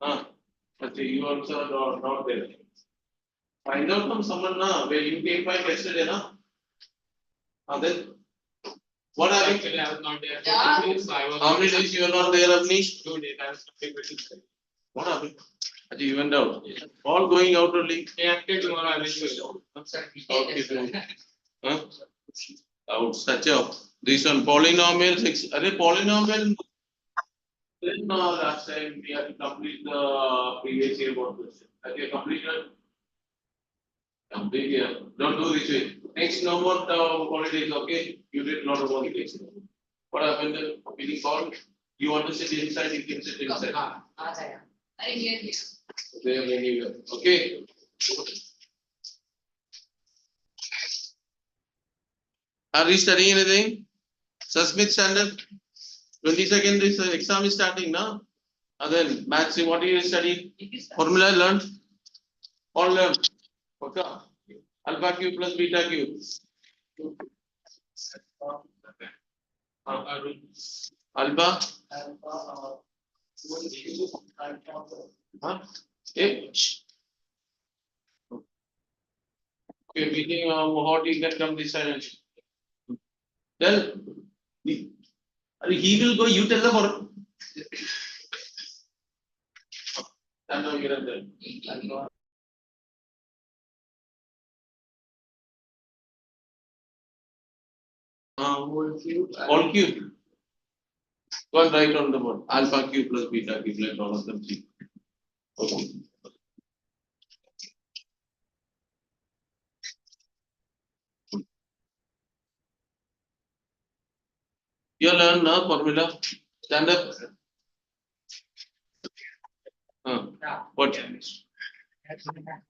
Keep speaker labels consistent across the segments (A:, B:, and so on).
A: But you also are not there. Find out from someone now where you came by yesterday, na? Then what happened?
B: Actually, I was not there.
C: Yeah.
A: How many days you were not there, Avnish?
B: 2 days. I was not able to stay.
A: What happened? You went out. All going out only.
B: After tomorrow, I will go.
A: Okay. Huh? Out such a this one polynomial six. Polynomial. Then last time we have to complete the previous year board question. Have you completed? Complete here. Don't do this way. Next no more holidays, okay? You did not about this. What happened? Meeting call. You want to sit inside, you can sit inside. There anywhere. Okay. Are you studying anything? Susmit standard? 22nd this exam is starting now. And then maths, what do you study? Formula learned? All learned. Okay. Alpha cube plus beta cube. Alpha? Huh? H. Okay, meeting what you can come this side. Tell. He will go, you tell the for. All cube. Go and write on the board. Alpha cube plus beta cube, let all of them see. Okay. You learn now formula. Stand up. What? Is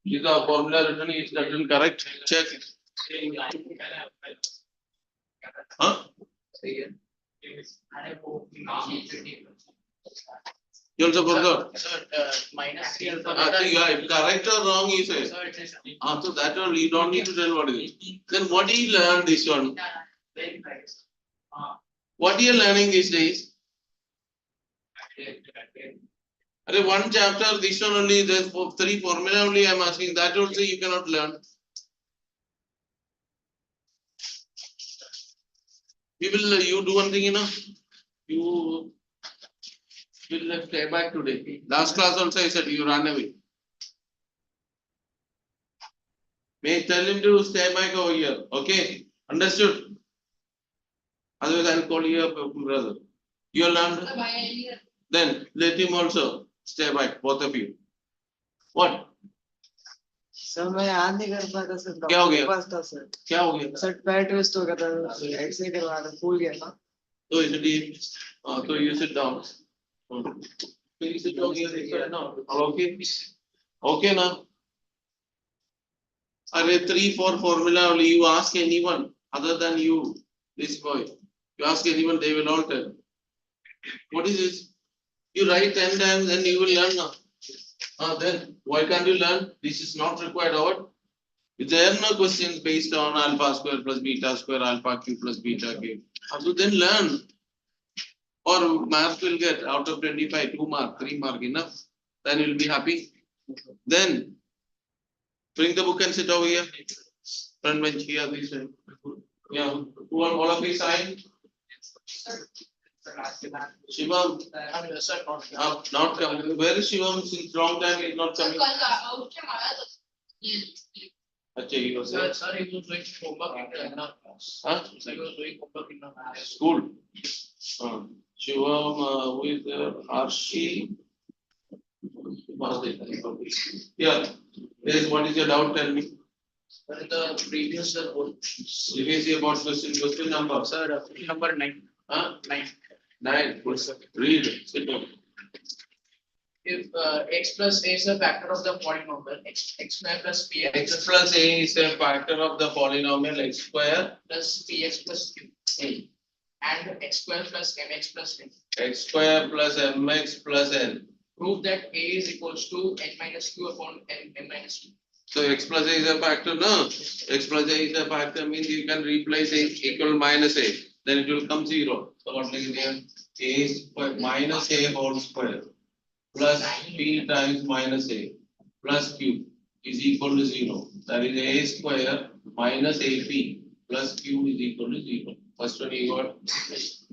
A: the formula written is written correct? Check. Huh? You also forgot.
B: Minus
A: Yeah, correct or wrong, you say. So that one you don't need to tell what is it. Then what do you learn this one? What you are learning these days? One chapter, this one only, there's 3 formula only I am asking. That also you cannot learn. We will, you do one thing, you know. You will stay back today. Last class also I said you ran away. May tell him to stay back over here. Okay? Understood? Otherwise I'll call you up, brother. You learned? Then let him also stay back, both of you. What?
D: Sir मैं याद नहीं कर पाता sir
A: क्या हो गया?
D: पास था sir
A: क्या हो गया?
D: सर पैर ट्विस्ट हो गया था ऐसे करवा था फूल गया था
A: So you sit down. So you sit down here now. Okay? Okay now. Are 3-4 formula only you ask anyone other than you, this boy. You ask anyone, they will all tell. What is this? You write 10 times and you will learn now. Then why can't you learn? This is not required out. If there are no questions based on alpha square plus beta square, alpha cube plus beta cube. So then learn. Or marks will get out of 25, 2 mark, 3 mark enough. Then you'll be happy. Then bring the book and sit over here. Front bench here, this way. Yeah. Who are all of you sign? Shivam. Not coming. Where is Shivam? Since long time he is not coming. Achha, he was there.
B: Sir, he was doing homework in the
A: Huh?
B: Sir, he was doing homework in the
A: School. Shivam, who is there? Arshi. Yeah. Yes, what is your doubt? Tell me.
B: the previous
A: Previous year about question number.
B: sir, number 9.
A: Huh?
B: 9.
A: 9. Read. Sit down.
B: If x plus a is a factor of the polynomial x square plus px
A: X plus a is a factor of the polynomial x square
B: plus px plus q and x square plus mx plus n.
A: x square plus mx plus n.
B: Prove that a is equals to n minus q upon n minus q.
A: So x plus a is a factor, no? X plus a is a factor means you can replace a equal minus a. Then it will come 0. So what is here? A square minus a whole square. plus P times minus A plus Q is equal to 0. That is A square minus AP plus Q is equal to 0. First one you got.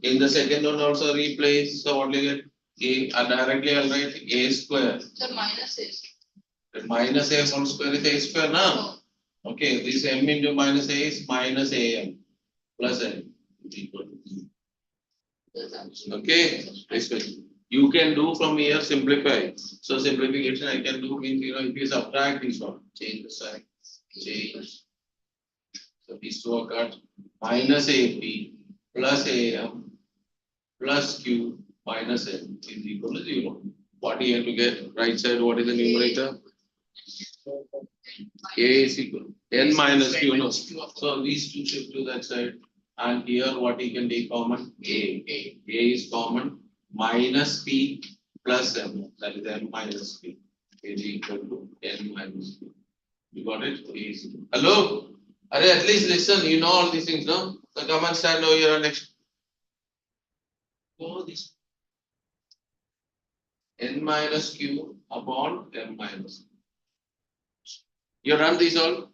A: In the second one also replace. So what do you get? A directly I'll write A square.
B: The minus is.
A: Minus A whole square is A square now. Okay, this M into minus A is minus AM plus N is equal to. Okay, this way. You can do from here simplify. So simplification I can do means if you subtract this one, change the sign, change. So these two are cut. Minus AP plus AM plus Q minus N is equal to 0. What do you have to get? Right side, what is the numerator? A is equal N minus Q, no. So these two shift to that side. And here what you can take common? A is common. Minus P plus M. That is M minus P. Is equal to N minus P. You got it? A is equal. Hello? At least listen, you know all these things, no? So come and stand over here next. All this. N minus Q upon M minus Q. You run these all?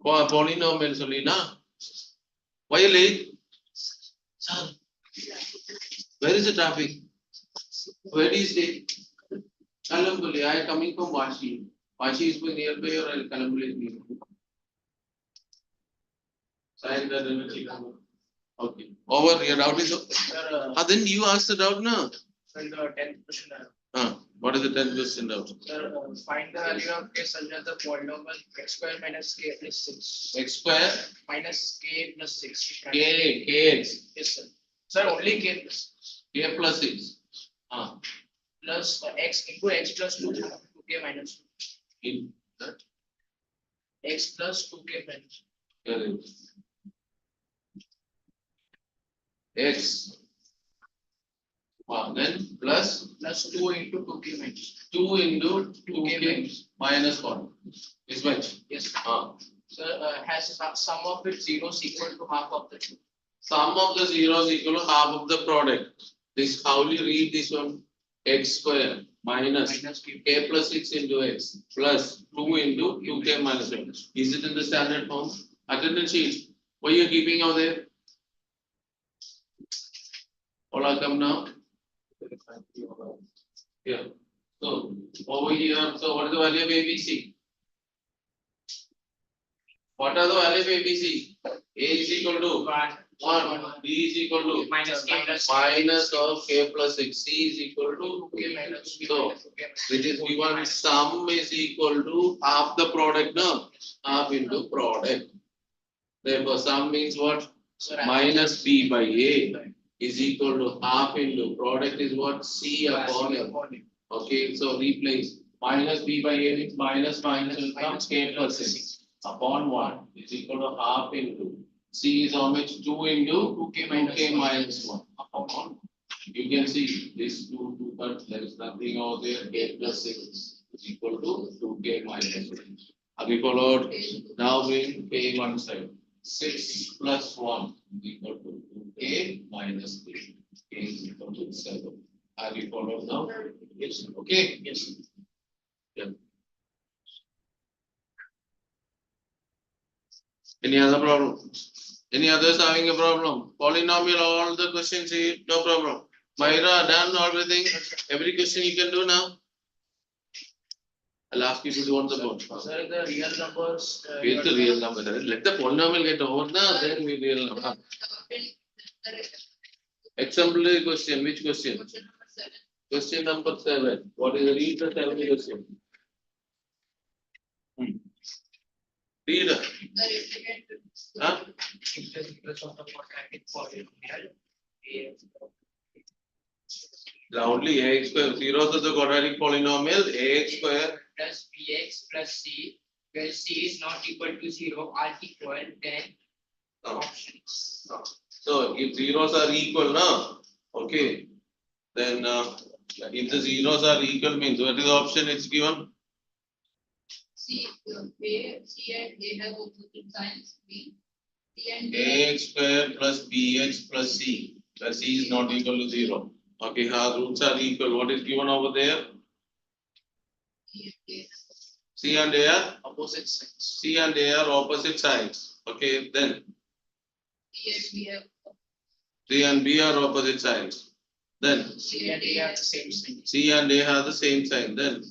A: Polynomials only, na? Why you late? Sir, where is the traffic? Where do you stay? Kalambuli, I am coming from Vashi. Vashi is nearby or Kalambuli is nearby? Sign that in. Okay. Over, your doubt is over. Then you ask the doubt, no?
B: Sir, the 10th question.
A: What is the 10th question doubt?
B: Sir, find the value of k such that the polynomial x square minus k plus 6.
A: X square
B: Minus k plus 6.
A: K, Kx.
B: Yes, sir. Sir, only k plus 6.
A: K plus 6.
B: Plus x into x plus 2 2k minus 2.
A: In that?
B: X plus 2k minus 2.
A: Correct. X. Then plus
B: 2 into 2k minus
A: 2 into 2k
B: minus
A: minus 1. Is much?
B: Yes. Sir, has sum of its zeros equal to half of the two.
A: Sum of the zeros equal to half of the product. This how will you read this one? X square minus k plus 6 into x plus 2 into 2k minus 1. Is it in the standard form? Attendance sheet. What are you keeping out there? All come now. Here. So over here, so what is the value of ABC? What are the value of ABC? A is equal to 1, B is equal to
B: Minus k plus
A: minus of k plus 6, C is equal to
B: 2k minus 2k
A: so
B: minus 2k
A: which is given sum is equal to half the product, no? Half into product. Therefore, sum means what? Minus B by A is equal to half into product is what? C upon M. Okay, so replace minus B by A means minus will come k plus 6 upon 1 is equal to half into C is how much? 2 into 2k minus 1 upon 1. You can see this 2, but there is nothing over there. K plus 6 is equal to 2k minus 1. Have you followed? Now bring k one side. 6 plus 1 is equal to 2k minus 3. K is equal to 7. Have you followed now? Yes. Okay. Yes. Yeah. Any other problem? Any others having a problem? Polynomial, all the questions here, no problem. Myra, done everything. Every question you can do now. I'll ask you to do on the board.
B: Sir, the real numbers.
A: Get the real number. Let the polynomial get over now, then we real number. Exemplary question. Which question? Question number 7. What is the read the 7 question? Read. Huh? Loudly, ax square. Zeros of the quadratic polynomial. Ax square
B: Plus bx plus c, where c is not equal to 0 are equal, then options.
A: So if zeros are equal, now, okay, then if the zeros are equal means what is the option it's given?
C: C and A have opposite signs. B and
A: Ax square plus bx plus c, where c is not equal to 0. Okay, her roots are equal. What is given over there? C and A are
B: Opposite sides.
A: C and A are opposite sides. Okay, then C and B are opposite sides. Then
B: C and A have the same sign.
A: C and A have the same sign. Then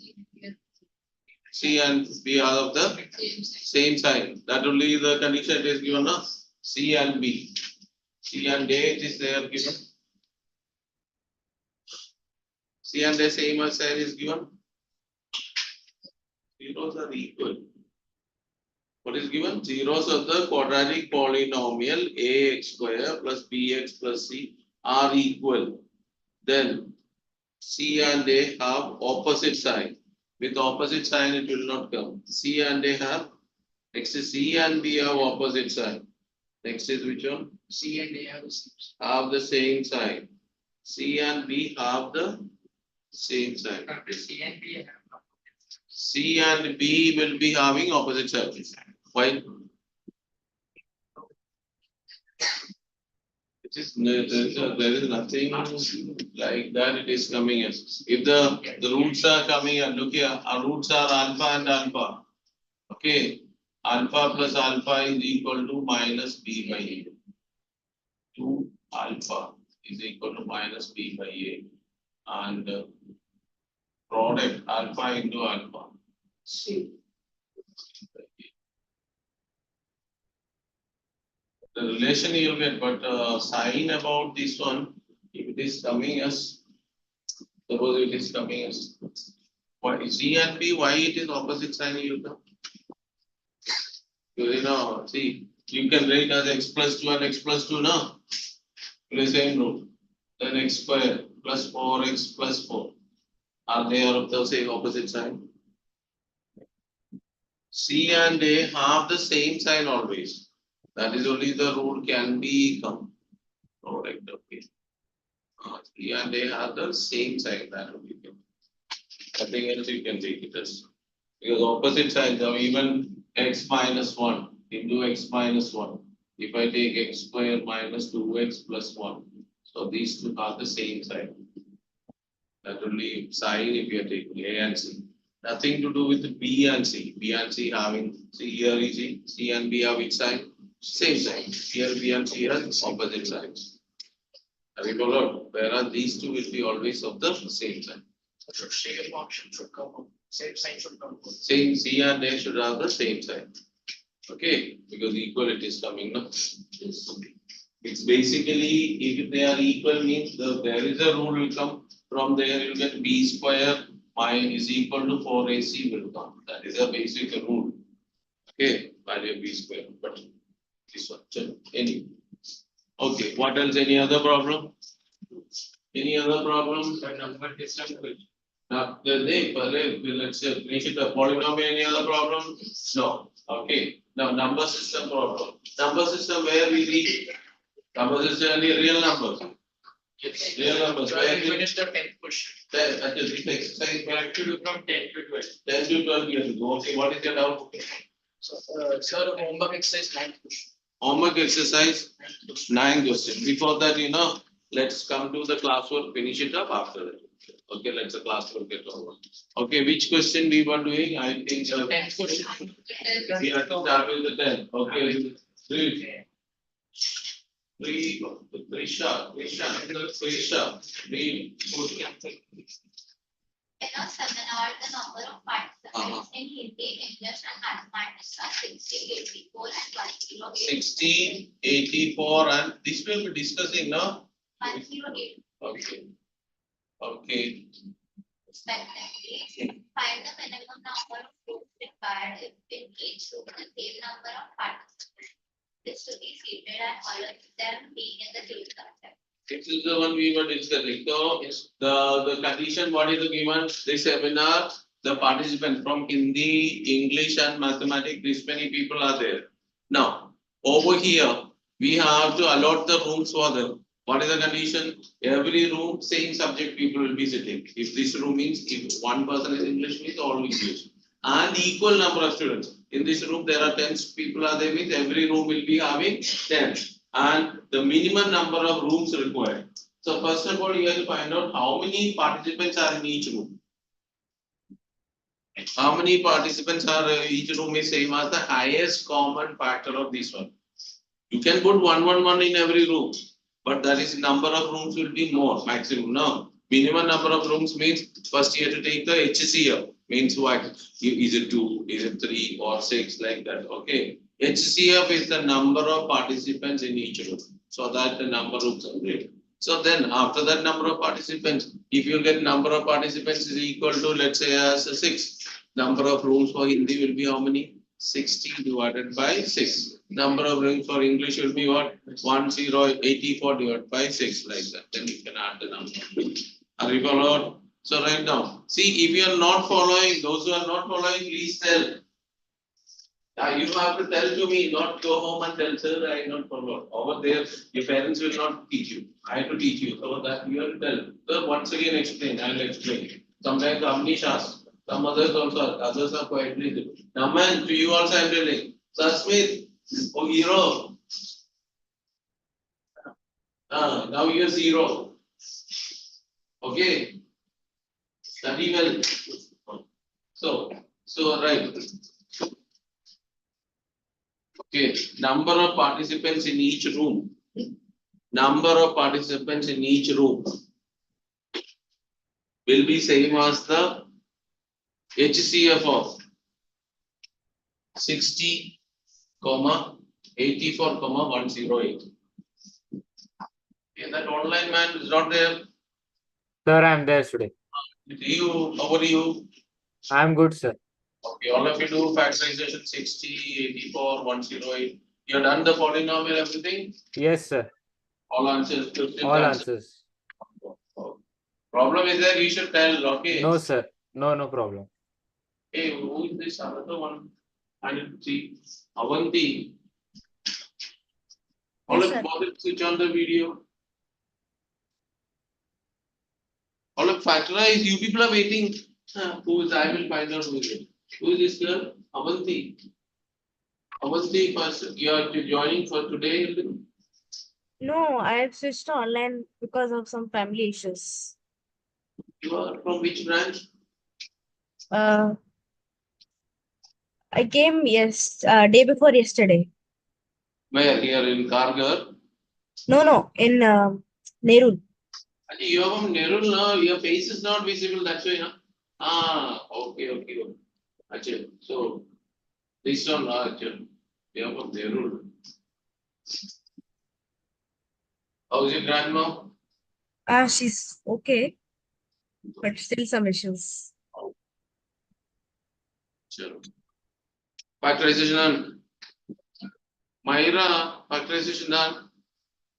A: C and B are of the same sign. That only the condition it is given now. C and B. C and A it is there given. C and A same as sign is given. Zeros are equal. What is given? Zeros of the quadratic polynomial ax square plus bx plus c are equal. Then C and A have opposite sign. With opposite sign it will not come. C and A have, next is C and B have opposite sign. Next is which one?
B: C and A have the same sign.
A: Have the same sign. C and B have the same sign.
B: C and B have
A: C and B will be having opposite signs. Why? There is nothing like that. It is coming as if the roots are coming and look here, our roots are alpha and alpha. Okay, alpha plus alpha is equal to minus b by a. 2 alpha is equal to minus b by a, and product alpha into alpha. C. The relation you will get, but sign about this one, if it is coming as, suppose it is coming as, why C and B, why it is opposite sign you will come? You know, see, you can write as x plus 2 and x plus 2 now, the same rule. Then x square plus 4x plus 4. Are they of the same opposite sign? C and A have the same sign always. That is only the rule can be come. Product, okay. C and A have the same sign, that only can. Nothing else you can take it as. Because opposite signs are even x minus 1 into x minus 1. If I take x square minus 2x plus 1. So these two are the same sign. That only sign if you are taking A and C. Nothing to do with B and C. B and C having, see here is C and B have which sign? Same sign. Here B and C are opposite signs. Have you followed? Whereas these two will be always of the same sign.
B: So same option should come. Same sign should come.
A: Same C and A should have the same sign. Okay, because equality is coming now. It's basically if they are equal means there is a rule will come from there you get b square is equal to 4ac will come. That is a basic rule. Okay, value of b square. But this one, any. Okay, what else? Any other problem? Any other problem?
B: The number system will.
A: Now, let's finish it up. Polynomial, any other problem? No. Okay. Now, number system problem. Number system where we read number system and the real numbers.
B: Yes.
A: Real numbers.
B: So
A: Where
B: I
A: we
B: finished the 10th question.
A: this exercise
B: We have to do from 10 to 12.
A: 10 to 12 years ago. Okay, what is your doubt?
B: So, sir, homework exercise 9th question.
A: Homework exercise 9 questions. Before that, let's come to the classwork, finish it up after that. Okay, let's the classwork get over. Okay, which question we were doing? I think
B: 10th question.
A: we have to start with the 10. Okay, Prisha, read.
C: In our seminar, the number of participants in Hindi, English, and mathematics are 60, 84, and 108.
A: 16, 84, and this will be discussing now.
C: 108.
A: Okay. Okay.
C: Respectively, find the minimum number of groups required if in each group the same number of participants. This to be seated and all of them being in the same concept.
A: This is the one we were discussing. So the condition, what is given? This seminar, the participants from Hindi, English, and mathematics, this many people are there. Now, over here, we have to allot the rooms for them. What is the condition? Every room, same subject people will be sitting. If this room means, if one person is English, means all English. And equal number of students. In this room, there are 10 people are there, means every room will be having 10. And the minimum number of rooms required. So first of all, you have to find out how many participants are in each room. How many participants are each room is same as the highest common factor of this one. You can put 111 in every room, but that is number of rooms will be more maximum. No, minimum number of rooms means first you have to take the HCF. Means what? Is it 2, is it 3 or 6 like that? Okay. HCF is the number of participants in each room. So that the number of rooms are great. So then after that number of participants, if you get number of participants is equal to let's say as 6, number of rooms for Hindi will be how many? 60 divided by 6. Number of rooms for English will be what? 1084 divided by 6 like that. Then you can add the number. Are you followed? So write down. See, if you are not following, those who are not following, please tell. You have to tell to me, not go home and tell, sir, I not follow. Over there, your parents will not teach you. I have to teach you. So that you have to tell. So once again explain, I will explain. Sometimes Amnish asks, some others also ask, others are quite reasonable. Now man, to you also I am telling. Sir Smith, oh hero. Now you are 0. Okay. Study well. So right. Okay, number of participants in each room. Number of participants in each room will be same as the HCF of 60, 84, 108. Okay, that online man is not there.
E: Sir, I am there today.
A: How are you?
E: I am good, sir.
A: Okay, all of you do factorization 60, 84, 108. You have done the polynomial, everything?
E: Yes, sir.
A: All answers,
E: All answers.
A: Problem is that you should tell, okay?
E: No, sir. No problem.
A: Hey, who is this other one? I didn't see. Avanti. All
F: Yes,
A: of
F: sir.
A: you switch on the video. All of factorize. You people are waiting. Who is? I will find out who is it. Who is this girl? Avanti. Avanti, first you are joining for today.
F: No, I have switched to online because of some family issues.
A: You are from which branch?
F: Uh, I came day before yesterday.
A: Where? Here in Kargar.
F: No, in Nerul.
A: You are from Nerul, no? Your face is not visible. That's why, no? Okay. Achha. So this one, achha. You are from Nerul. How's your grandma?
F: She's okay, but still some issues.
A: Sure. Factorization done. Myra, factorization done.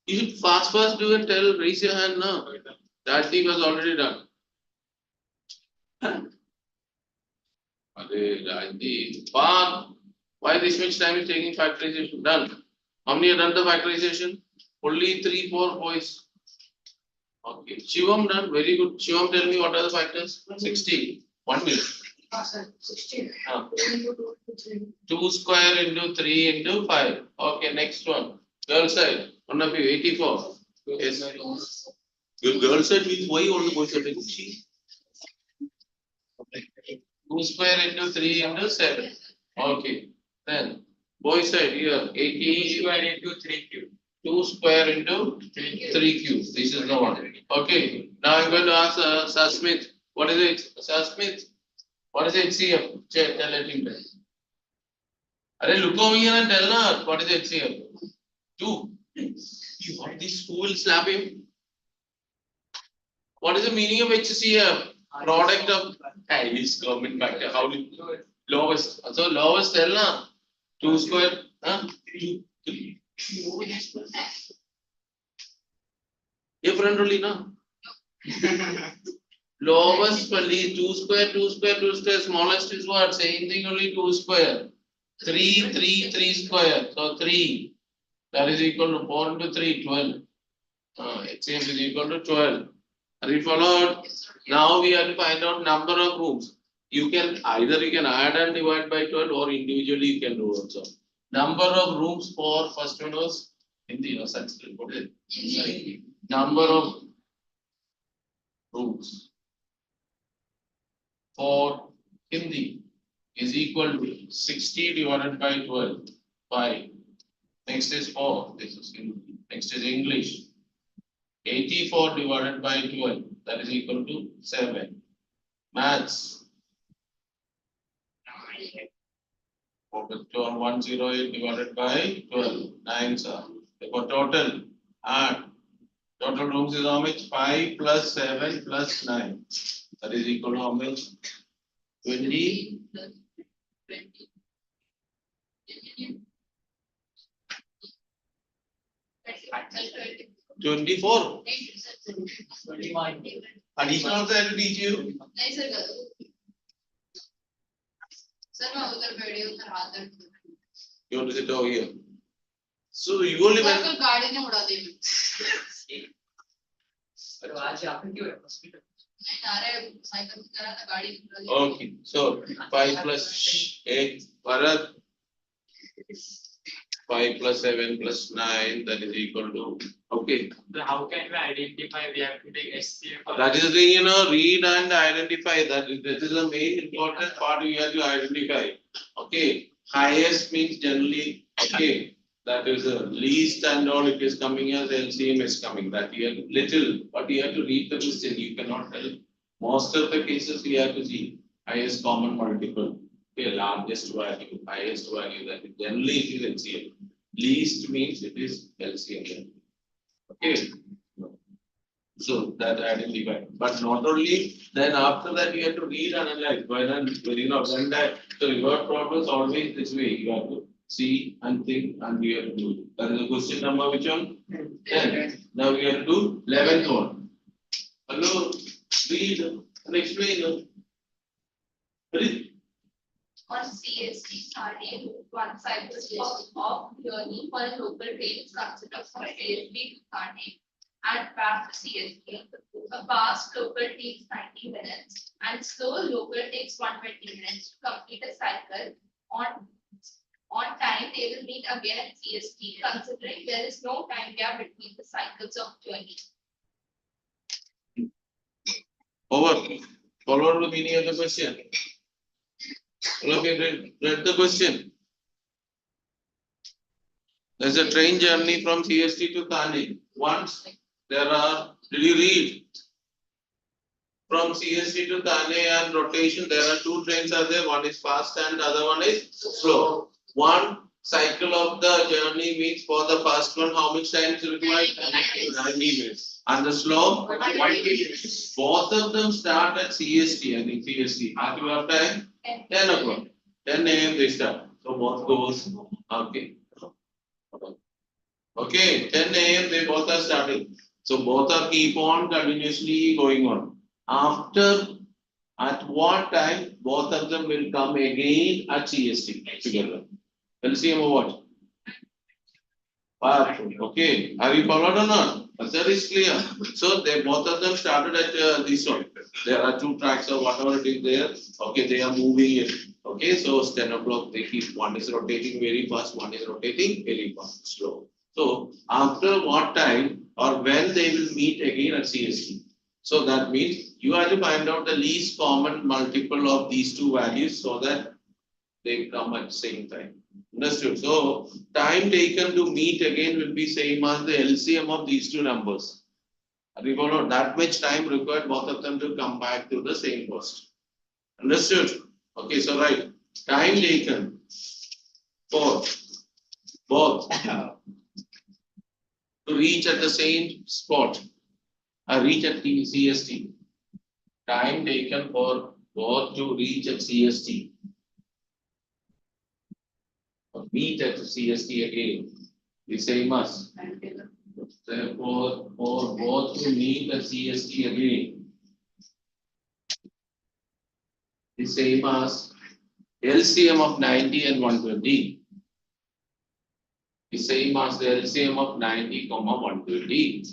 A: You should fast do and tell, raise your hand now. That thing was already done. Why this much time is taking factorization? Done. How many have done the factorization? Only 3, 4 boys. Okay. Shivam done. Very good. Shivam, tell me what are the factors? 60. 1 minute. 2 square into 3 into 5. Okay, next one. Girl side. One of you, 84. Yes. Your girl side means why only boy side? 2 square into 3 into 7. Okay. Then boy side here, 80 square into 3 cube. 2 square into 3 cube. This is the one. Okay. Now I'm going to ask Sir Smith. What is it? Sir Smith, what is HCF? Tell him. Look over here and tell her what is HCF. 2. This fool will slap him. What is the meaning of HCF? Product of his government factor. How do you lowest? So lowest tell na 2 square. 3. Your friend only na. Lowest only 2 square. Smallest is what? Same thing only 2 square. 3 square. So 3. That is equal to 4 into 3, 12. HCF is equal to 12. Are you followed? Now we have to find out number of rooms. You can either add and divide by 12 or individually you can do also. Number of rooms for first one was Hindi or Sanskrit. What is it? Number of rooms for Hindi is equal to 60 divided by 12, 5. Next is 4, this is Hindi. Next is English. 84 divided by 12, that is equal to 7. Maths, 108 divided by 12, 9 sir. For total, add. Total rooms is how much? 5 plus 7 plus 9. That is equal to how much? 20. 24. Additional also I have to teach you. You want to sit over here. So usually when okay, so 5 plus 8, Bharat. 5 plus 7 plus 9, that is equal to, okay.
B: So how can we identify? We have to take SCF.
A: That is the thing, read and identify. That is the main important part you have to identify. Okay, highest means generally, okay, that is the least and all it is coming as LCM is coming. That you have little, but you have to read the question. You cannot tell. Most of the cases you have to see highest common multiple. Okay, largest value, highest value, that is generally it is LCM. Least means it is LCM. Okay. So that identify, but not only, then after that you have to read and analyze. When when that, so your problems always this way, you have to see and think and you have to do. That is the question number which one? 10. Now we have to do 11th one. Hello, read and explain. Read.
C: On CST starting one cycle of journey for a local train is considered for CST to Thane and back to CST. A fast local takes 90 minutes and slow local takes 120 minutes to complete a cycle. On time, they will meet again at CST, considering there is no time gap between the cycles of journey.
A: Over. Follow the meaning of the question. Okay, read the question. There's a train journey from CST to Thane. Once there are, did you read? From CST to Thane and rotation, there are two trains are there. One is fast and the other one is slow. One cycle of the journey means for the first one, how much time is required? 90 minutes. And the slow? 20 minutes. Both of them start at CST, I think CST. How do you have time? 10 o'clock. 10 a.m. they start. So both goes, okay. Okay, 10 a.m. they both are starting. So both are keep on continuously going on. After, at what time, both of them will come again at CST together. LCM or what? Powerful. Okay, have you followed or not? That is clear. So they both of them started at this one. There are two tracks or whatever it is there. Okay, they are moving it. Okay, so it's 10 o'clock. They keep one is rotating very fast, one is rotating very fast, slow. So after what time or when they will meet again at CST. So that means you have to find out the least common multiple of these two values so that they come at the same time. Understood? So time taken to meet again will be same as the LCM of these two numbers. Remember that much time required both of them to come back to the same cost. Understood? Okay, so right. Time taken for both to reach at the same spot. Reach at CST. Time taken for both to reach at CST. Meet at CST again. The same as. Therefore, for both to meet at CST again. The same as LCM of 90 and 120. The same as the LCM of 90, 120.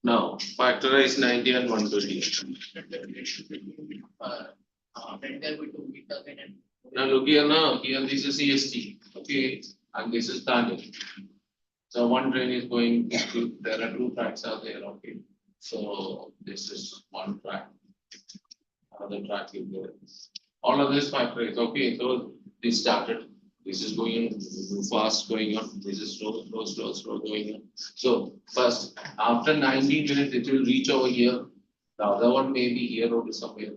A: Now, factorize 90 and 120. Now look here now, here this is CST, okay, and this is Thane. So one train is going, there are two tracks are there, okay. So this is one track. Another track is there. All of this factories. Okay, so this started. This is going fast going on. This is slow going on. So first, after 19 minutes, it will reach over here. The other one may be here or somewhere.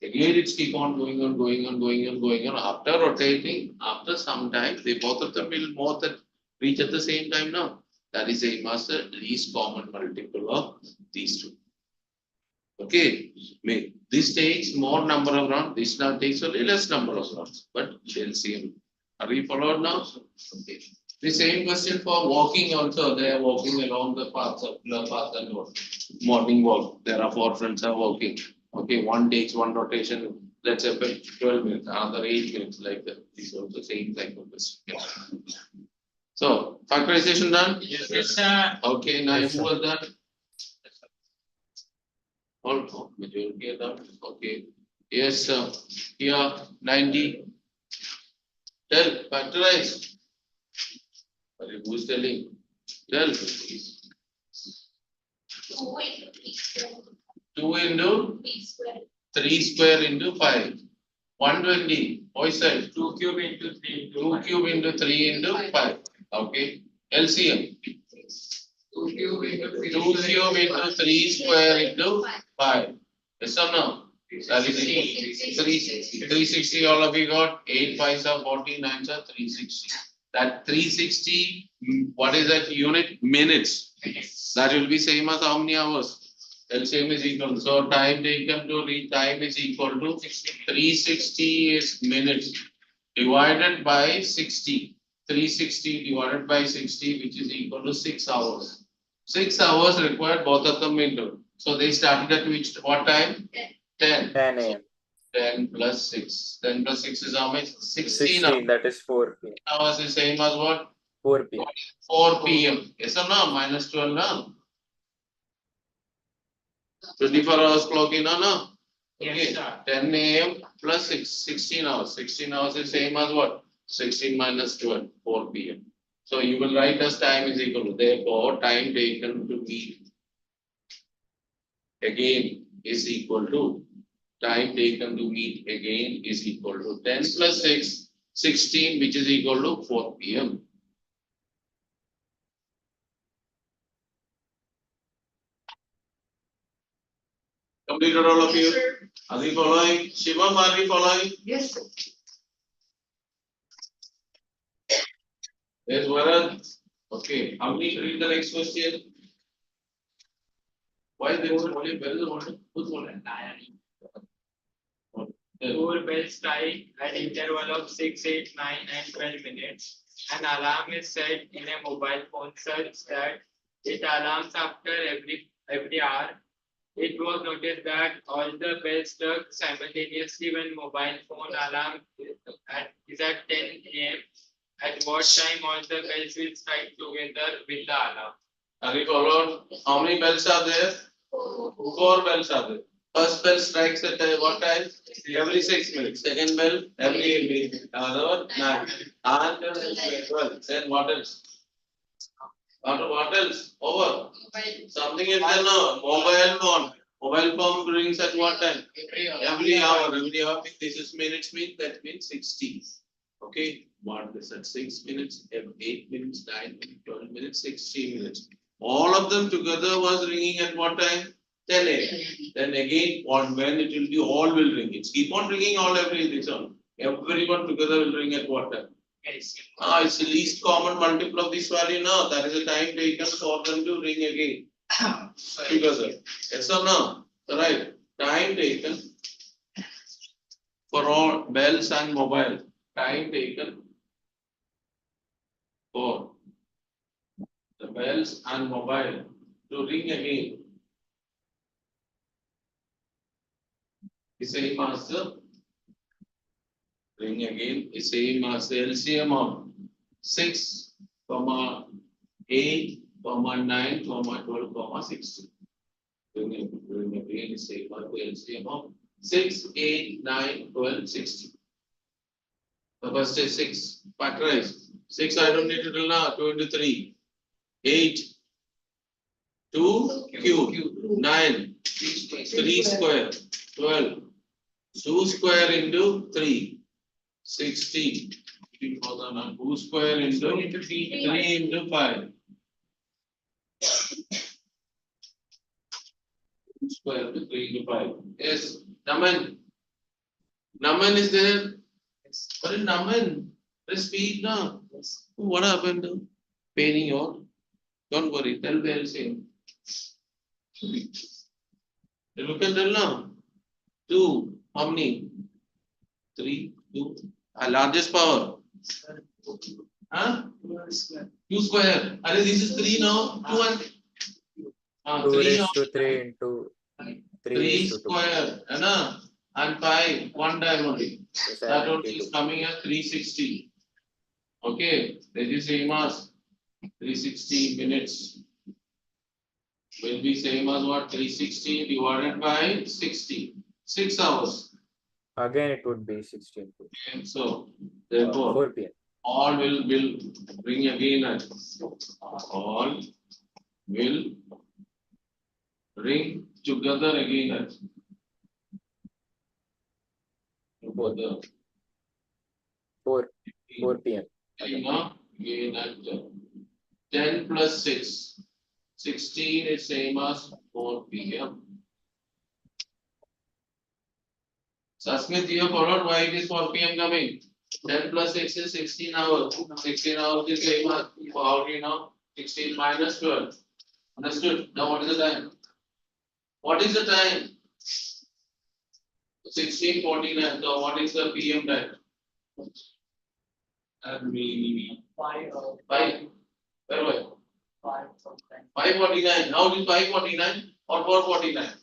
A: Again, it's keep on going on. After rotating, after some time, they both of them will more than reach at the same time now. That is a master least common multiple of these two. Okay, this takes more number of rounds. This now takes only less number of rounds. But LCM. Are we followed now? Okay. The same question for walking also. They are walking along the path, circular path and what? Morning walk. There are 4 friends are walking. Okay, one takes one rotation. Let's say 12 minutes, another 8 minutes like that. These are the same type of question. Yeah. So factorization done?
B: Yes, sir.
A: Okay, now
E: Yes,
A: who
E: sir.
A: was done? All majority are done. Okay. Yes, sir. Here 90. Tell, factorize. Who is telling? Tell. 2 into 3 square into 5. 120. Voice side.
B: 2 cube into 3 into
A: 2 cube into 3 into 5. Okay. LCM.
B: 2 cube into 3
A: 2 cube into 3 square into 5. Yes or no? That is equal. 360 all of you got. 8 5s are 40, 9s are 360. That 360, what is that unit? Minutes. That will be same as how many hours? LCM is equal. So time taken to reach time is equal to 360 is minutes divided by 60. 360 divided by 60, which is equal to 6 hours. 6 hours required both of them into. So they started at which what time? 10.
E: 10 a.m.
A: 10 plus 6. 10 plus 6 is how much? 16 hours.
E: 16, that is 4 p.m.
A: Hours is same as what?
E: 4 p.m.
A: 4 p.m. Yes or no? Minus 12 now. 24 hours clock in or no? Okay.
B: Yes, sir.
A: 10 a.m. plus 6, 16 hours. 16 hours is same as what? 16 minus 12, 4 p.m. So you will write as time is equal to, therefore time taken to meet again is equal to time taken to meet again is equal to 10 plus 6, 16, which is equal to 4 p.m. Completed all of you? Are we following? Shivam, are we following?
D: Yes, sir.
A: There's Varad. Okay, how many read the next question? Why there is only where is the one? Who's one?
B: Four bells strike at interval of 6, 8, 9, and 12 minutes. An alarm is set in a mobile phone such that it alarms after every hour. It was noticed that all the bells struck simultaneously when mobile phone alarm is at 10 a.m. At what time all the bells will strike together with the alarm?
A: Are we followed? How many bells are there? 4 bells are there. First bell strikes at what time? Every 6 minutes. Second bell every 8 minutes. Another one 9. And 12. Then what else? What else? Over. Something is there now. Mobile phone. Mobile phone brings at what time? Every hour. Every hour. This is minutes means that means 60. Okay. What is at 6 minutes, 8 minutes, 9 minutes, 12 minutes, 16 minutes. All of them together was ringing at what time? 10 a.m. Then again, when it will be all will ring. It's keep on ringing all every reason. Everyone together will ring at what time? It's the least common multiple of this value now. That is the time taken for them to ring again. Together. Yes or no? Right. Time taken for all bells and mobile. Time taken for the bells and mobile to ring again. The same as the ring again is same as the LCM of 6, 8, 9, 12, 16. Ring again is same as the LCM of 6, 8, 9, 12, 16. The first is 6. Factorize. 6 I don't need to do now. 2 into 3. 8. 2 cube. 9. 3 square, 12. 2 square into 3, 16. 2 square into 3 into 5. 2 square into 3 into 5. Yes, Naman. Naman is there. What is Naman? Let's speak now. What happened? Paining you? Don't worry, tell the LCM. Look at tell now. 2. How many? 3, 2. Largest power. Huh? 2 square. Are this is 3 now? 2 and
E: 2
A: 3 now.
E: raised to 3 into 3
A: 3
E: raised to 2.
A: square. And 5. 1 time only.
E: So
A: That only
E: 72.
A: is coming as 360. Okay. That is same as 360 minutes. Will be same as what? 360 divided by 60. 6 hours.
E: Again, it would be 16.
A: And so, therefore,
E: 4 p.m.
A: all will bring again at all will bring together again at together
E: 4 p.m.
A: again at 10 plus 6. 16 is same as 4 p.m. Sasmit, you have followed why it is 4 p.m. coming. 10 plus 6 is 16 hours. 16 hours is same as, how do you know? 16 minus 12. Understood? Now what is the time? What is the time? 16:49. So what is the PM time? And we 5. Where were you? 5:49. Now it is 5:49 or 4:49?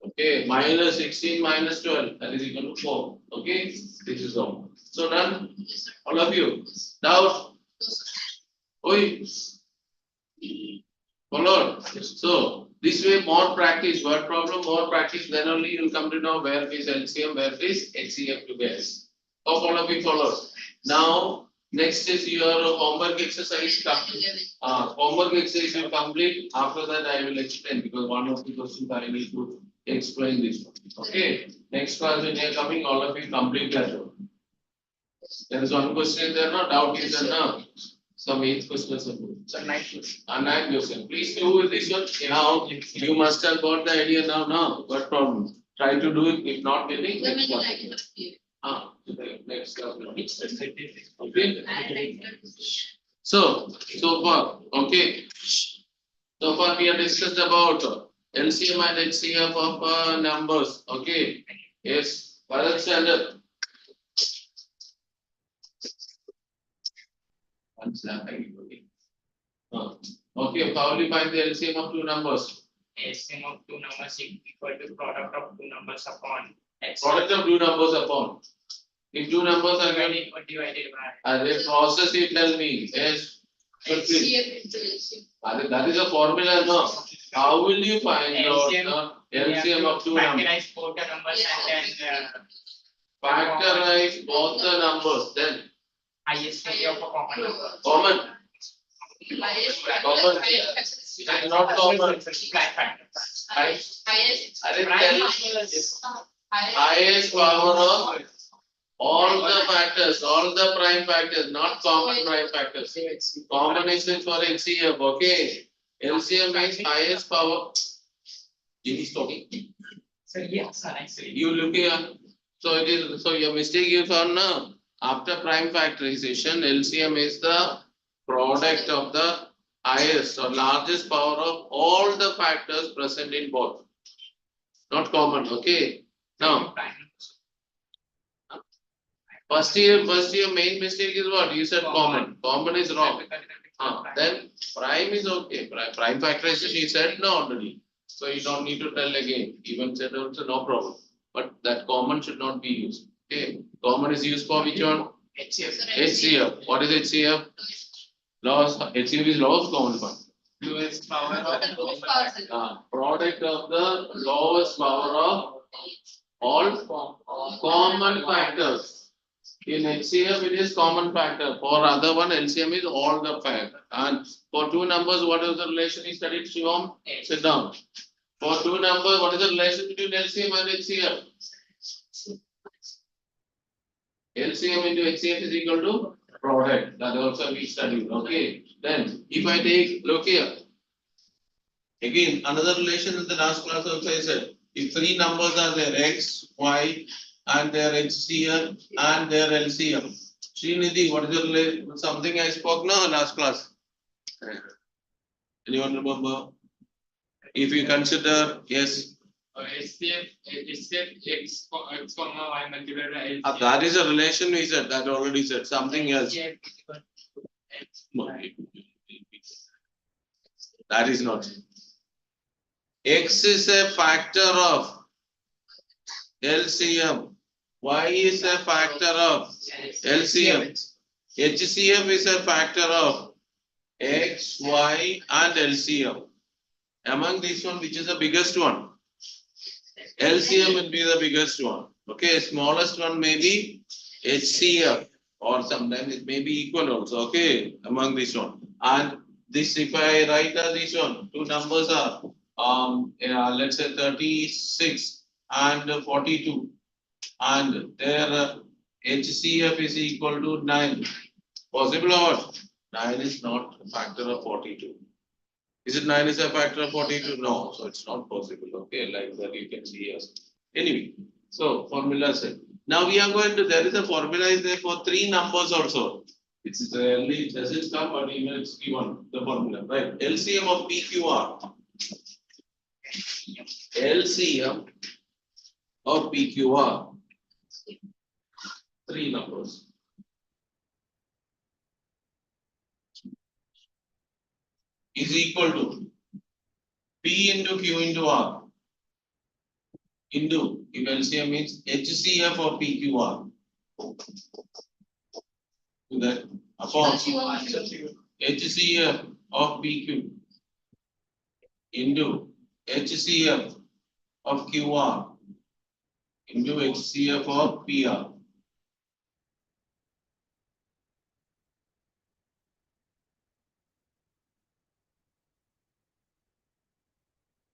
A: Okay, minus 16 minus 12, that is equal to 4. Okay, this is all. So done, all of you. Doubt? Oi. Followed. So this way, more practice, word problem, more practice, then only you will come to know where is LCM, where is HCF to guess. Hope all of you followed. Now, next is your homework exercise. Homework exercise you complete. After that, I will explain because one of the questions I need to explain this one. Okay. Next class when you are coming, all of you complete that one. There is one question there, no doubt is there, no. Some 8th question. So 9th question. 9th question. Please do this one. Now you must have got the idea now. No, what problem? Try to do it. If not getting, next class. Next class. Okay. So far, okay. So far we have discussed about LCM and HCF of numbers. Okay. Yes. Bharat standard. Okay, how will you find the LCM of two numbers?
B: LCM of two numbers is equal to product of two numbers upon X.
A: Product of two numbers upon. If two numbers are getting
B: divided by.
A: as a process, you tell me. Yes. That is a formula, no? How will you find out the LCM of two numbers?
B: Factorize both the numbers and then
A: Factorize both the numbers, then
B: highest value of a common number.
A: common. Common. Not common.
B: Prime factors.
A: Highest power of all the factors, all the prime factors, not common prime factors. Common is for HCF, okay? LCM means highest power. Jimmy is talking.
B: So yes, actually.
A: You look here. So it is. So your mistake you found now. After prime factorization, LCM is the product of the highest or largest power of all the factors present in both. Not common, okay? Now, first year main mistake is what? You said common. Common is wrong. Then prime is okay. Prime factorization you said no already. So you don't need to tell again. Even said also no problem. But that common should not be used. Okay. Common is used for which one? HCF. What is HCF? HCF is lowest common one.
B: Lowest power of
A: Product of the lowest power of all common factors. In HCF, it is common factor. For other one, LCM is all the factor. And for two numbers, what is the relation we studied, Shivam? Sit down. For two numbers, what is the relation between LCM and HCF? LCM into HCF is equal to product. That also we studied. Okay. Then, if I take, look here. Again, another relation in the last class also I said, if three numbers are there, X, Y, and their HCF and their LCM. Srinidhi, what is the relation? Something I spoke now last class. Anyone remember? If you consider, yes.
B: HCF X comma Y multiplied by LCM.
A: That is a relation we said, that already said, something else.
B: HCF is equal to X, Y.
A: That is not. X is a factor of LCM. Y is a factor of LCM. HCF is a factor of X, Y, and LCM. Among these one, which is the biggest one? LCM will be the biggest one. Okay, smallest one may be HCF, or sometimes it may be equal also. Okay, among this one. And this, if I write as this one, two numbers are let's say 36 and 42, and their HCF is equal to 9. Possible or what? 9 is not a factor of 42. Is it 9 is a factor of 42? No, so it's not possible. Okay, like that you can see here. Anyway, so formula set. Now we are going to, there is a formula is there for three numbers also. It's rarely, it doesn't come, but even it's given the formula, right? LCM of PQR. LCM of PQR. Three numbers. Is equal to P into Q into R into, if LCM means HCF of PQR. To that upon HCF of PQ into HCF of QR into HCF of PR.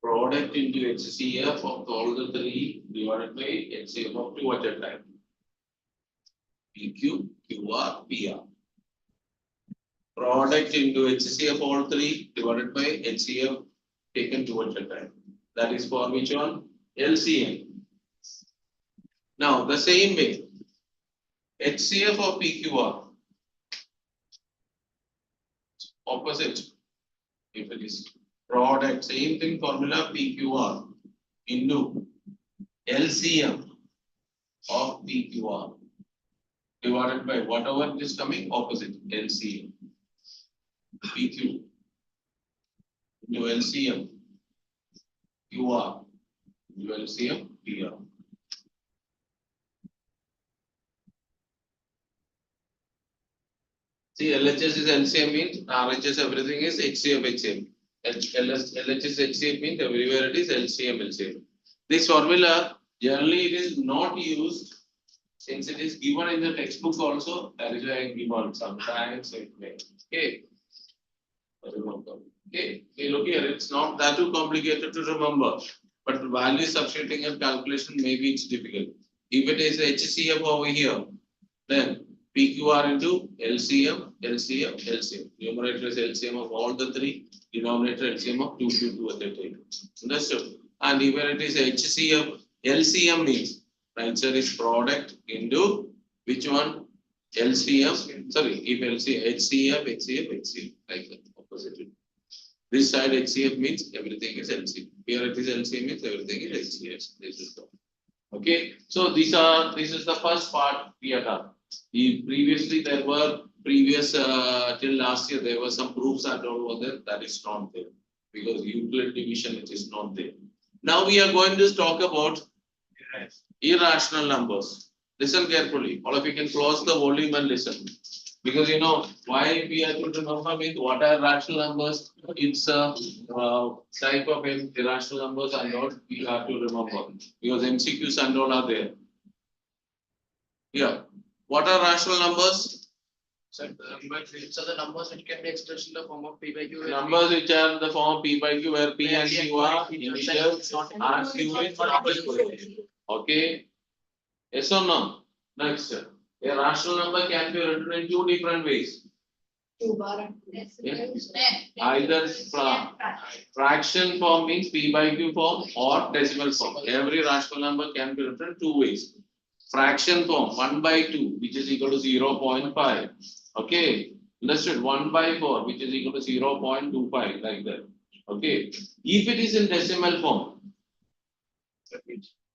A: Product into HCF of all the three divided by HCF of two at a time. PQ, QR, PR. Product into HCF all three divided by HCF taken two at a time. That is for which one? LCM. Now the same way, HCF of PQR. Opposite. If it is product, same thing formula PQR into LCM of PQR divided by whatever is coming opposite LCM. PQ into LCM QR into LCM PR. See, LHS is LCM means RHS everything is HCF HCM. LHS HCF means everywhere it is LCM LCM. This formula generally it is not used since it is given in the textbook also. That is why I give on sometimes it may. Okay. Okay, look here, it's not that too complicated to remember, but value substituting and calculation maybe it's difficult. If it is HCF over here, then PQR into LCM, LCM, LCM. Numerator is LCM of all the three, denominator LCM of 2 at a time. Understood? And even it is HCF, LCM means, answer is product into which one? LCM, sorry, if LCM, HCF, HCF, HCF, like that, opposite. This side HCF means everything is LCM. Here it is LCM means everything is HCF. This is the, okay. So this is the first part we have done. Previously there were till last year there were some proofs and all over there. That is not there because Euclid division it is not there. Now we are going to talk about irrational numbers. Listen carefully. All of you can close the volume and listen. Because you know why we have to remember means what are rational numbers? It's a type of irrational numbers and not we have to remember because MCQs and all are there. Yeah. What are rational numbers?
D: So the numbers which can be expressed in the form of P by Q.
A: Numbers which are in the form of P by Q, where P and Q are integers, R Q is not equal. Okay. Yes or no? Next. A rational number can be written in two different ways. Either fraction form means P by Q form or decimal form. Every rational number can be written two ways. Fraction form 1 by 2, which is equal to 0.5. Okay. Understood? 1 by 4, which is equal to 0.25, like that. Okay. If it is in decimal form,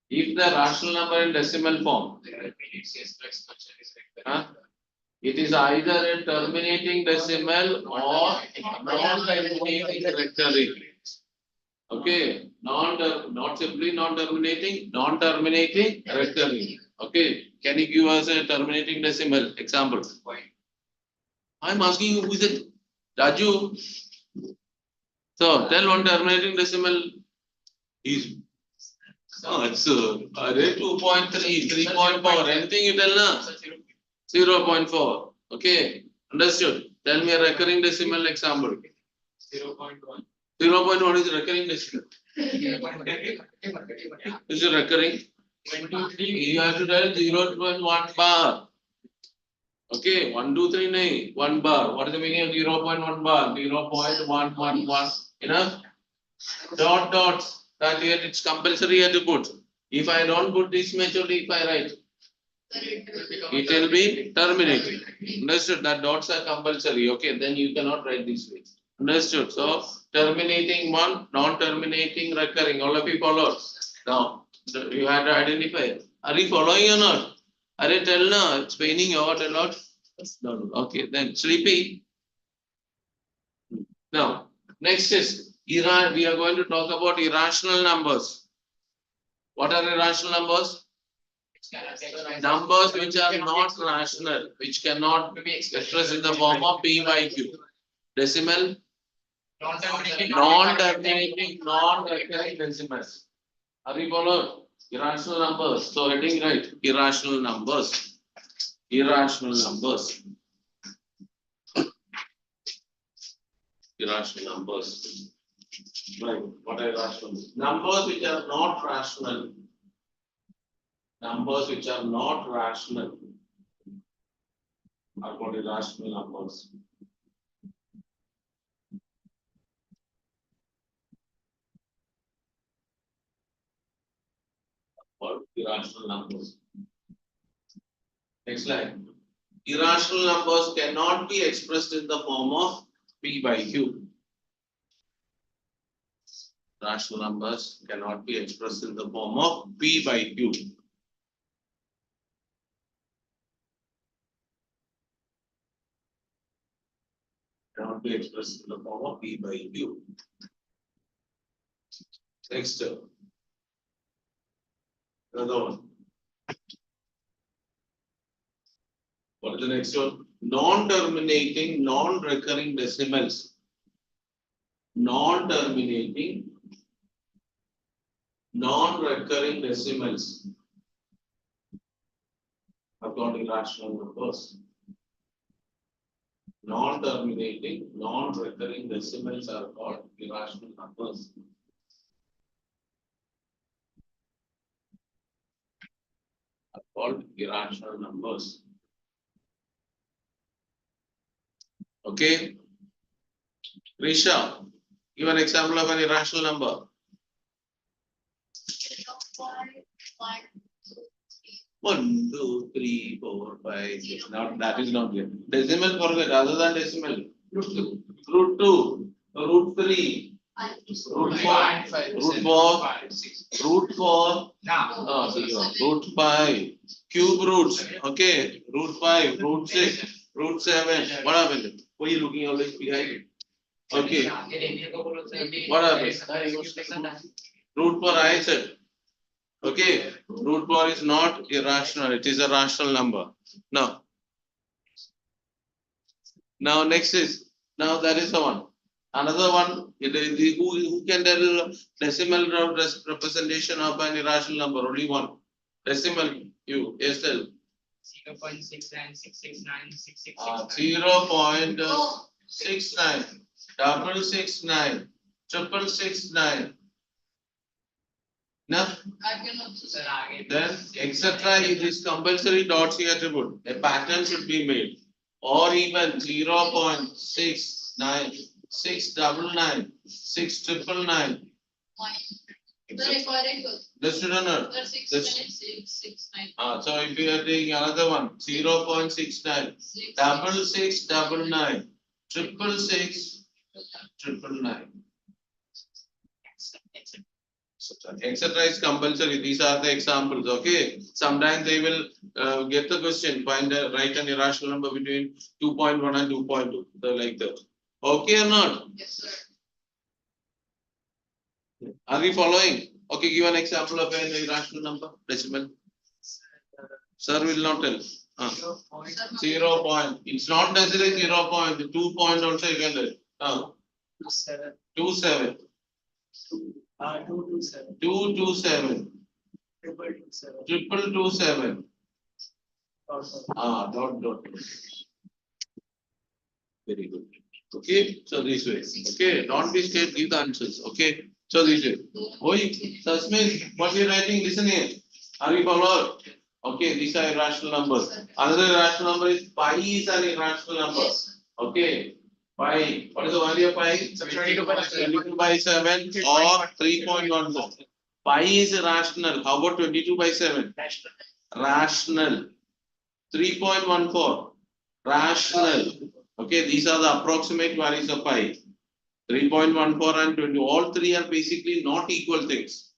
A: if the rational number in decimal form, it is either a terminating decimal or non-terminating recurring. Okay, not simply non-terminating, non-terminating recurring. Okay, can you give us a terminating decimal example? I'm asking you, who is it? Raju. So tell one terminating decimal is. Oh, it's 2.3, 3.4. Anything you tell na? 0.4. Okay, understood. Tell me a recurring decimal example.
B: 0.1.
A: 0.1 is recurring decimal. Is it recurring?
B: 1, 2, 3.
A: You have to tell 0.1 bar. Okay, 1, 2, 3, nahi, 1 bar. What is the meaning of 0.1 bar? 0.111. Enough? Dots. That here it's compulsory you have to put. If I don't put this majorly, if I write, it will be terminating. Understood? That dots are compulsory. Okay, then you cannot write this way. Understood? So terminating one, non-terminating recurring. All of you follow? Now you have to identify. Are you following or not? Are you tell now? It's paining you out a lot. No. Okay, then sleepy. Now, next is we are going to talk about irrational numbers. What are irrational numbers? Numbers which are not rational, which cannot be expressed in the form of P by Q. Decimal, non-terminating, non-recurring decimals. Are you follow? Irrational numbers. So heading right, irrational numbers. Irrational numbers. Irrational numbers. Right. What are irrational? Numbers which are not rational. Numbers which are not rational are called irrational numbers. Or irrational numbers. Next slide. Irrational numbers cannot be expressed in the form of P by Q. Rational numbers cannot be expressed in the form of P by Q. Cannot be expressed in the form of P by Q. Next, another one. What is the next one? Non-terminating, non-recurring decimals. Non-terminating, non-recurring decimals are called irrational numbers. Non-terminating, non-recurring decimals are called irrational numbers. Are called irrational numbers. Okay. Risha, give an example of an irrational number. 1, 2, 3, 4, 5, 6. Now that is not here. Decimal forget, other than decimal. Root 2, root 3, root 4, root 4, root 4, root 5, cube roots. Okay, root 5, root 6, root 7. What happened? Why are you looking always behind? Okay. What happened? Root 4 I said. Okay, root 4 is not irrational, it is a rational number. Now next is, now that is the one. Another one, who can tell decimal representation of an irrational number? Only one. Decimal, you, yes, tell.
B: 0.69, 669, 666.
A: 0.69, 669, 669. Enough?
C: I can also
B: Sir,
C: say.
B: आगे
A: Then etc. It is compulsory dots here to put. A pattern should be made. Or even 0.69, 699, 6999.
C: The recording goes.
A: The student know.
C: The 6
A: This-
C: minutes, 669.
A: So if you are taking another one, 0.69, 6699, 666, 999. Etc. is compulsory. These are the examples. Okay. Sometimes they will get the question. Find write an irrational number between 2.1 and 2.2. Like that. Okay or not?
C: Yes, sir.
A: Are we following? Okay. Give an example of an irrational number. Decimal. Sir will not tell. 0 point. It's not necessarily 0 point. 2 point also you can tell. 27.
B: 227.
A: 227.
B: 227.
A: 227. Dot. Very good. Okay, so this way. Okay, don't be scared, give the answers. Okay, so this way. Oi, Sasmin, what you writing? Listen here. Are you followed? Okay, these are irrational numbers. Another irrational number is pi is an irrational number.
C: Yes.
A: Okay, pi. What is the value of pi?
B: 22 by
A: 22 by 7 or 3.14. Pi is rational. How about 22 by 7? Rational. 3.14. Rational. Okay, these are the approximate values of pi. 3.14 and 20. All three are basically not equal things.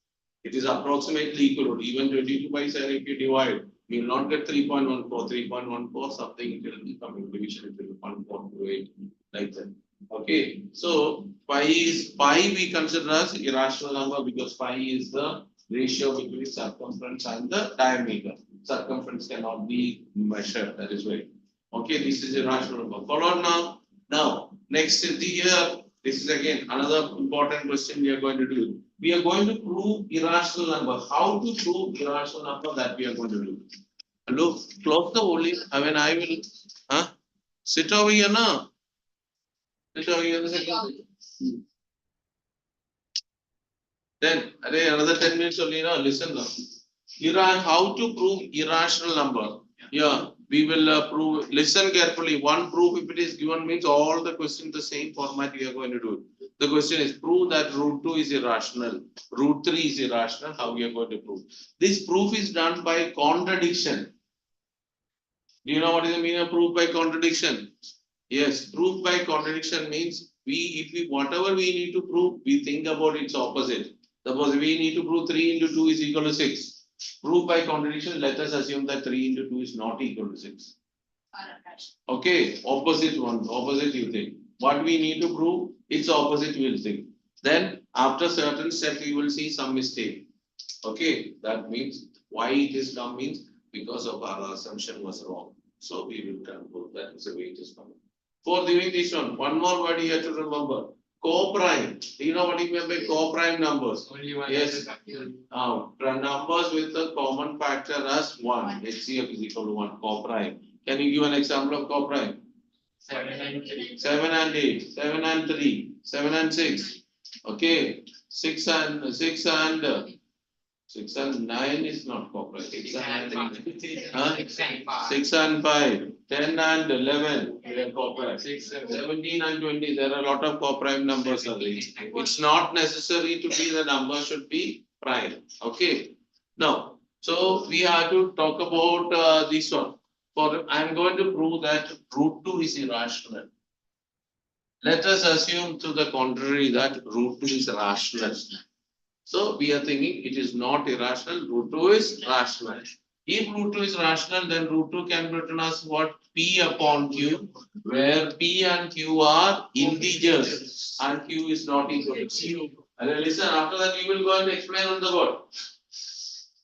A: It is approximately equal. Even 22 by 7, if you divide, you will not get 3.14. 3.14 something, it will become in division, it will be 1.28, like that. Okay, so pi we consider as irrational number because pi is the ratio between circumference and the diameter. Circumference cannot be measured, that is why. Okay, this is irrational number. Followed now. Now, next is the here. This is again another important question we are going to do. We are going to prove irrational number. How to prove irrational number that we are going to do. Look, close the volume. I mean, I will. Sit over here now. Sit over here in a second. Then, another 10 minutes only now. Listen now. How to prove irrational number? Yeah, we will prove. Listen carefully. One proof, if it is given, means all the questions the same format we are going to do. The question is prove that root 2 is irrational. Root 3 is irrational. How we are going to prove? This proof is done by contradiction. Do you know what is the meaning of proof by contradiction? Yes, proof by contradiction means if we whatever we need to prove, we think about its opposite. Suppose we need to prove 3 into 2 is equal to 6. Proof by contradiction, let us assume that 3 into 2 is not equal to 6. Okay, opposite you think. What we need to prove, its opposite we will think. Then after certain step, you will see some mistake. Okay, that means why it is come means because of our assumption was wrong. So we will conclude that is the way it is coming. For doing this one more word you have to remember. Co-prime. Do you know what you mean by co-prime numbers?
B: Only one.
A: Yes. Numbers with the common factor as 1. HCF is equal to 1. Co-prime. Can you give an example of co-prime?
B: 7 and 3.
A: 7 and 8, 7 and 3, 7 and 6. Okay, 6 and 9 is not co-prime. 6 and 5, 10 and 11, they are co-prime. 17 and 20, there are a lot of co-prime numbers are there. It's not necessary to be the number should be prime. Okay. Now, so we have to talk about this one. I'm going to prove that root 2 is irrational. Let us assume to the contrary that root 2 is rational. So we are thinking it is not irrational, root 2 is rational. If root 2 is rational, then root 2 can be written as what? P upon Q, where P and Q are integers and Q is not equal to Q. And then listen, after that you will go and explain on the board.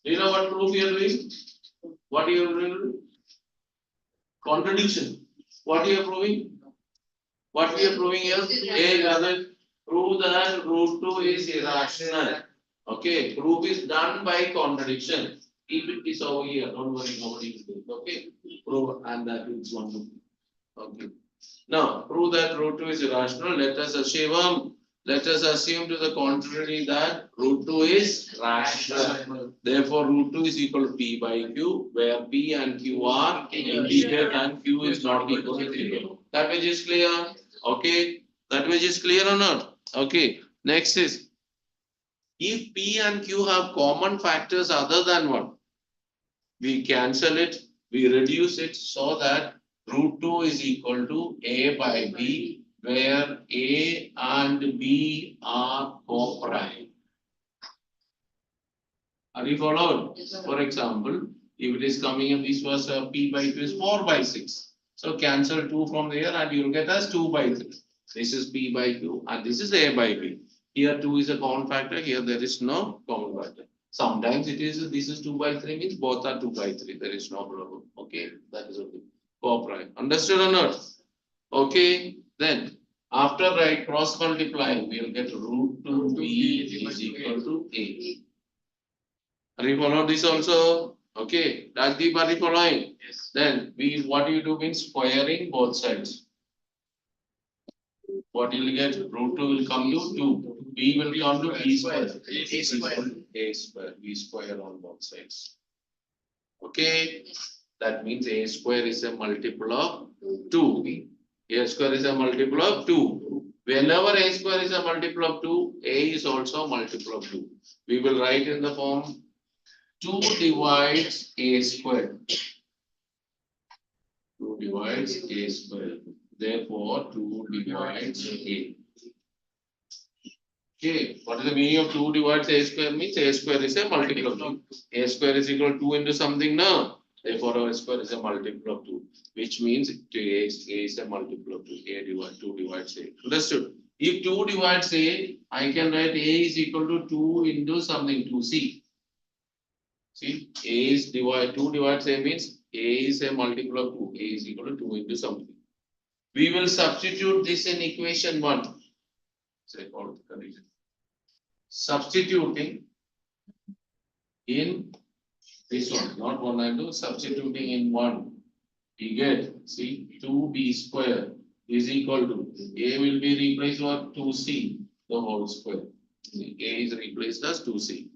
A: Do you know what proof you are doing? What you are doing? Contradiction. What you are proving? What we are proving here? A rather prove that root 2 is irrational. Okay, proof is done by contradiction. Keep this over here, don't worry, nobody will do it, okay? Prove and that is one. Okay. Now, prove that root 2 is irrational. Let us assume to the contrary that root 2 is rational. Therefore, root 2 is equal to P by Q, where P and Q are integer and Q is not equal to 0. That much is clear? Okay. That much is clear or not? Okay. Next is, if P and Q have common factors other than 1, we cancel it, we reduce it so that root 2 is equal to A by B, where A and B are co-prime. Are you followed? For example, if it is coming in, this was P by 2 is 4 by 6. So cancel 2 from there and you will get as 2 by 3. This is P by Q and this is A by B. Here 2 is a common factor, here there is no common factor. Sometimes it is, this is 2 by 3 means both are 2 by 3. There is no problem. Okay, that is okay. Co-prime. Understood or not? Okay, then after cross multiplying, we will get root 2B is equal to A. Are you following this also? Okay, Rajdeep, are you following?
B: Yes.
A: Then what you do means squaring both sides. What you will get? Root 2 will come to 2. B will come to B square.
D: A square.
A: A square. B square on both sides. Okay. That means A square is a multiple of 2. A square is a multiple of 2. Whenever A square is a multiple of 2, A is also a multiple of 2. We will write in the form 2 divides A square. 2 divides A square. Therefore, 2 divides A. Okay, what is the meaning of 2 divides A square means? A square is a multiple of 2. A square is equal to 2 into something now. Therefore, A square is a multiple of 2, which means A is a multiple of 2. A divides 2 divides A. Understood? If 2 divides A, I can write A is equal to 2 into something 2C. See, A is 2 divides A means A is a multiple of 2. A is equal to 2 into something. We will substitute this in equation 1. Say all the condition. Substituting in this one, not 1 and 2, substituting in 1. We get, see, 2B square is equal to, A will be replaced with 2C, the whole square. A is replaced as 2C.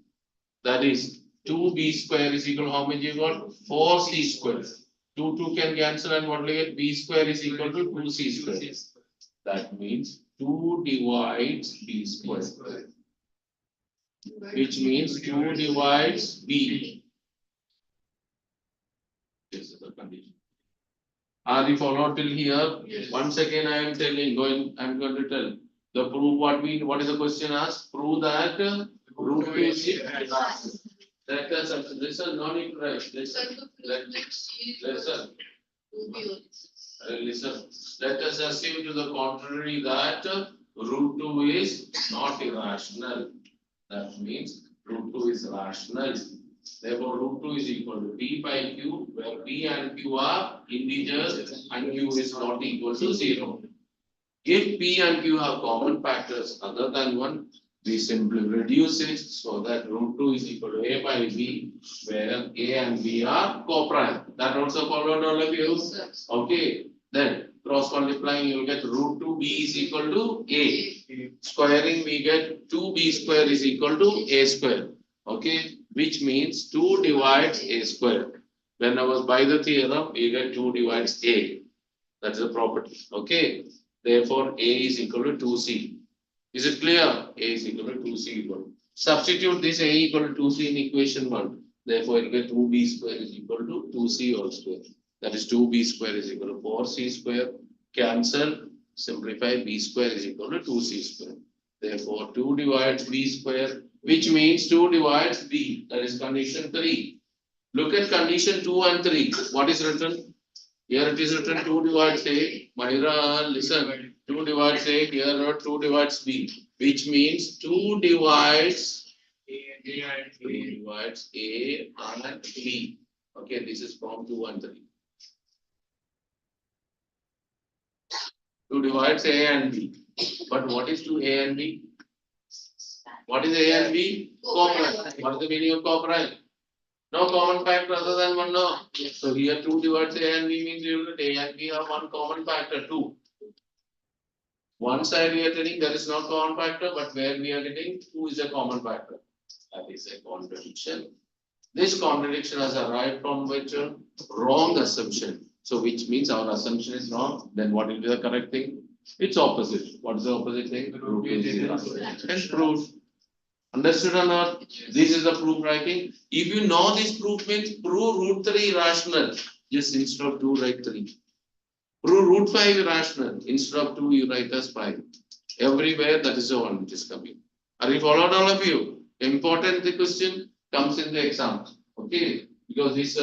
A: That is, 2B square is equal to how much you got? 4C square. 2 can cancel and what will you get? B square is equal to 2C square. That means 2 divides B square. Which means 2 divides B. This is the condition. Are you followed till here?
D: Yes.
A: Once again, I am I'm going to tell. The proof what is the question asked? Prove that root 2 is irrational. Let us listen, no need to write. Listen. Listen. Listen. Let us assume to the contrary that root 2 is not irrational. That means root 2 is rational. Therefore, root 2 is equal to P by Q, where P and Q are integers and Q is not equal to 0. If P and Q have common factors other than 1, we simply reduce it so that root 2 is equal to A by B, where A and B are co-prime. That also followed all of you? Okay. Then cross multiplying, you will get root 2B is equal to A. Squaring, we get 2B square is equal to A square. Okay. Which means 2 divides A square. When I was by the theorem, we get 2 divides A. That's the property. Okay. Therefore, A is equal to 2C. Is it clear? A is equal to 2C equal. Substitute this A equal to 2C in equation 1. Therefore, you get 2B square is equal to 2C whole square. That is 2B square is equal to 4C square. Cancel. Simplify. B square is equal to 2C square. Therefore, 2 divides B square, which means 2 divides B. That is condition 3. Look at condition 2 and 3. What is written? Here it is written 2 divides A. Myra, listen. 2 divides A. Here 2 divides B. Which means 2 divides A and B. Okay, this is from 2 and 3. 2 divides A and B. But what is 2 A and B? What is A and B? Co-prime. What is the meaning of co-prime? No common factor other than one, no. So here 2 divides A and B means you will get A and B have one common factor, 2. One side we are telling there is no common factor, but where we are getting 2 is a common factor. That is a contradiction. This contradiction has arrived from which wrong assumption. So which means our assumption is wrong, then what will be the correct thing? It's opposite. What is the opposite thing? Proof is irrational. And proof. Understood or not? This is the proof writing. If you know this proof means prove root 3 irrational. Just instead of 2 write 3. Prove root 5 irrational. Instead of 2 you write as 5. Everywhere that is the one which is coming. Are you followed all of you? Important the question comes in the exam. Okay, because this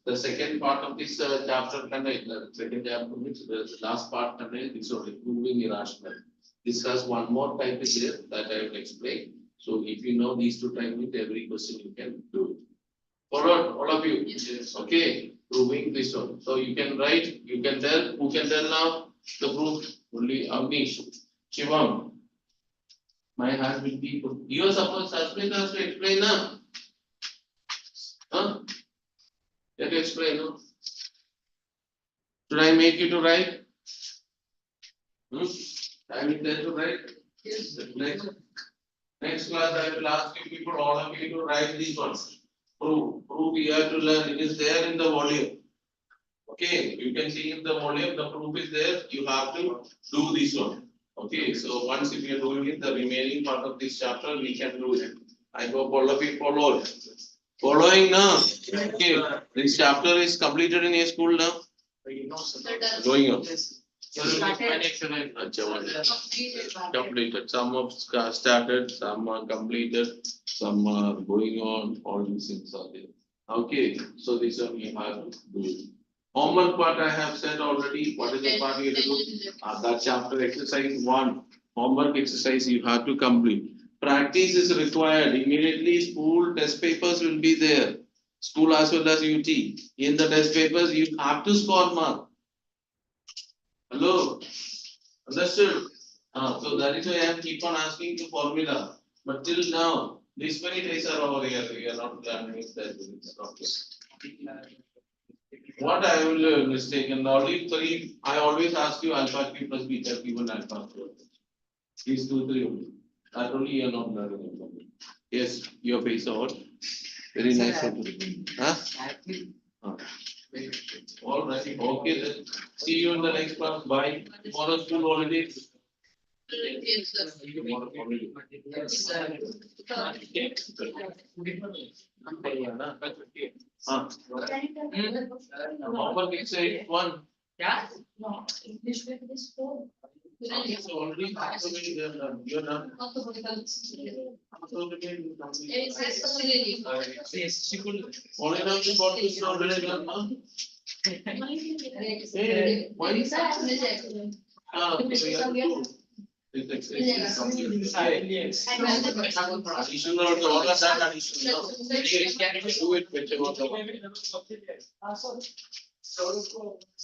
A: the second part of this chapter the second chapter which the last part is only proving irrational. This has one more type is there that I will explain. So if you know these two types, every question you can do. Followed all of you? Yes. Okay, proving this one. So you can write, you can tell, who can tell now the proof? Only Avnish, Shivam. My hand will be put. You are supposed to explain now. Huh? Let me explain. No? Should I make you to write? I will tell to write. Yes. Next class I will ask you people, all of you to write these ones. Proof you have to learn. It is there in the volume. Okay, you can see in the volume the proof is there. You have to do this one. Okay, so once if you are doing it, the remaining part of this chapter we can do it. I hope all of you followed. Following now. Okay, this chapter is completed in your school now. Going on. Completed. Some have started, some are completed, some are going on. All these things are there. Okay, so this one you have to do. Homework part I have said already. What is the part you have to do? That chapter exercise 1. Homework exercise you have to complete. Practice is required. Immediately school test papers will be there. School as well as UT. In the test papers you have to score mark. Hello? Understood? So that is why I am keep on asking the formula. But till now, this many days are over here. We are not learning that. What I will mistaken, only 3, I always ask you alpha q plus beta q and alpha q. These 2, 3 only. That only you are not learning. Yes, your face out. Very nice. Huh? All right. Okay then. See you in the next class. Bye. Tomorrow school holidays. Tomorrow holiday. Homework exercise 1.
C: Yeah? No, English with this code.
A: So already you're done. Only now you got this already done, huh? Hey, why is that? So you have to do. This exercise is complete. Additional or all of that additional. Do it whichever.